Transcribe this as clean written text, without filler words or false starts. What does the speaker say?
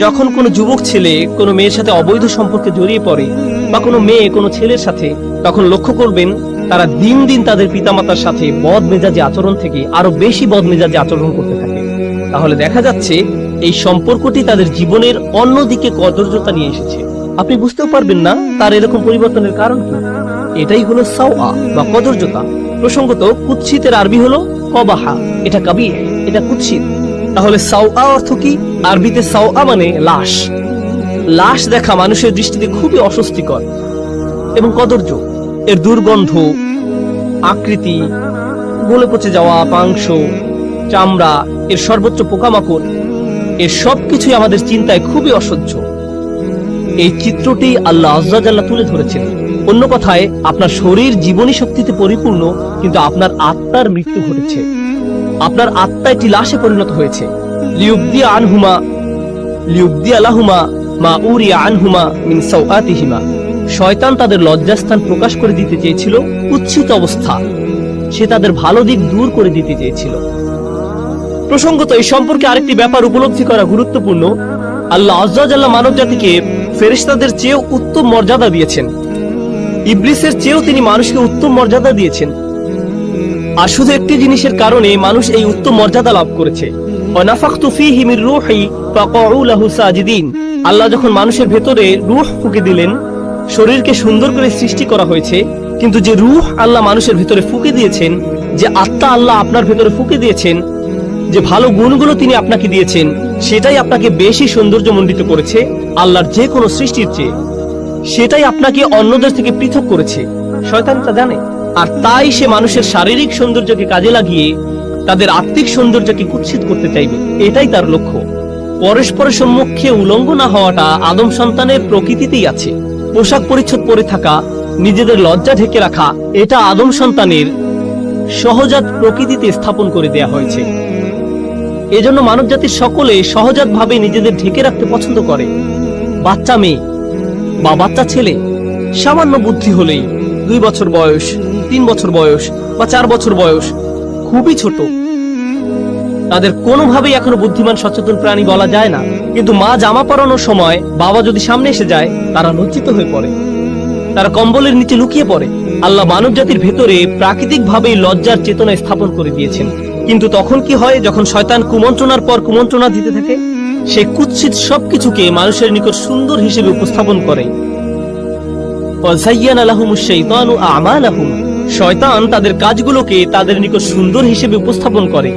যখন কোনো যুবক ছেলে কোনো মেয়ের সাথে অবৈধ সম্পর্কে জড়িয়ে পড়ে বা কোনো মেয়ে কোনো ছেলের সাথে, তখন লক্ষ্য করবেন তারা দিন দিন তাদের পিতামাতার সাথে বদমেজাজি আচরণ থেকে আরো বেশি বদমেজাজি আচরণ করতে থাকে। তাহলে দেখা যাচ্ছে এই সম্পর্কটি তাদের জীবনের অন্যদিকে কদর্যতা নিয়ে এসেছে। আপনি বুঝতেও পারবেন না তার এরকম পরিবর্তনের কারণ কি। এটাই হলো সাওয়া বা কদর্যতা। প্রসঙ্গত কুৎসিতের আরবি হলো কবাহা, এটা কাবিহ, এটা কুৎসিত। তাহলে সাওয়া অর্থ কি? আরবিতে সাওয়া মানে লাশ। লাশ দেখা মানুষের দৃষ্টিতে খুবই অস্বস্তিকর এবং কদর্য। এর দুর্গন্ধ, আকৃতি, গলে পচে যাওয়া মাংস, চামড়া, এর সর্বোচ্চ পোকামাকড়, এর সবকিছুই আমাদের চিন্তায় খুবই অসহ্য। এই চিত্রটি আল্লাহ আযজা ওয়া জাল্লা তুলে ধরেছেন। অন্য কথায়, আপনার শরীর জীবনী শক্তিতে পরিপূর্ণ, কিন্তু আপনার আত্মার মৃত্যু ঘটেছে। আপনার আত্মা একটি লাশে পরিণত হয়েছে। লিউবদিয়া লাহুমা মা উরিয়া আনহুমা মিন সাওআতিহিমা। শয়তান তাদের লজ্জাস্থান প্রকাশ করে দিতে চেয়েছিল, কুৎসিত অবস্থা। সে তাদের ভালো দিক দূর করে দিতে চেয়েছিল। প্রসঙ্গত এই সম্পর্কে আরেকটি ব্যাপার উপলব্ধি করা গুরুত্বপূর্ণ। আল্লাহ আযজা ওয়া জাল্লা মানব জাতিকে ফেরেশতাদের চেয়েও উত্তম মর্যাদা দিয়েছেন। ইবলিসের চেয়েও তিনি মানুষকে উত্তম মর্যাদা দিয়েছেন। আর শুধু একটি জিনিসের কারণে মানুষ এই উত্তম মর্যাদা লাভ করেছে। ওয়ানাফাখতু ফীহি মির রূহি ফাকাউ লাহু সাজিদিন। আল্লাহ যখন মানুষের ভেতরে রূহ ফুঁকে দিলেন, শরীরকে সুন্দর করে সৃষ্টি করা হয়েছে, কিন্তু যে রূহ আল্লাহ মানুষের ভেতরে ফুঁকে দিয়েছেন, যে আত্মা আল্লাহ আপনার ভেতরে ফুঁকে দিয়েছেন, যে ভালো গুণগুলো তিনি আপনাকে দিয়েছেন, সেটাই আপনাকে বেশি সৌন্দর্যমণ্ডিত করেছে আল্লাহর যে কোনো সৃষ্টির চেয়ে। সেটাই আপনাকে অন্যদের থেকে পৃথক করেছে। শয়তান তা জানে, আর তাই সে মানুষের শারীরিক সৌন্দর্যকে কাজে লাগিয়ে তাদের আত্মিক সৌন্দর্যকে কুৎসিত করতে চাইবে। এটাই তার লক্ষ্য। পরস্পরের সম্মুখে উলঙ্গ না হওয়াটা আদম সন্তানের প্রকৃতিতেই আছে। পোশাক পরিচ্ছদ পরে থাকা, নিজেদের লজ্জা ঢেকে রাখা, এটা আদম সন্তানের সহজাত প্রকৃতিতে স্থাপন করে দেয়া হয়েছে। এজন্য মানব জাতির সকলে সহজাত ভাবে নিজেদের ঢেকে রাখতে পছন্দ করে। বাচ্চা মেয়ে বা বাচ্চা ছেলে সামান্য বুদ্ধি হলেই, 2 বছর বয়স, 3 বছর বয়স বা 4 বছর বয়স, খুবই ছোট, তাদের কোনোভাবেই এখনো বুদ্ধিমান সচেতন প্রাণী বলা যায় না। কিন্তু মা জামা পরানোর সময় বাবা যদি সামনে এসে যায়, তারা লজ্জিত হয়ে পড়ে, তারা কম্বলের নিচে লুকিয়ে পড়ে। আল্লাহ মানব জাতির ভেতরে প্রাকৃতিক ভাবে লজ্জার চেতনা স্থাপন করে দিয়েছেন। কিন্তু তখন কি হয়, যখন শয়তান কুমন্ত্রণার পর কুমন্ত্রণা দিতে থাকে, সে কুৎসিত সবকিছুকে মানুষের নিকট সুন্দর হিসেবে উপস্থাপন করে। শয়তান তাদের কাজগুলোকে তাদের নিকট সুন্দর হিসেবে উপস্থাপন করে।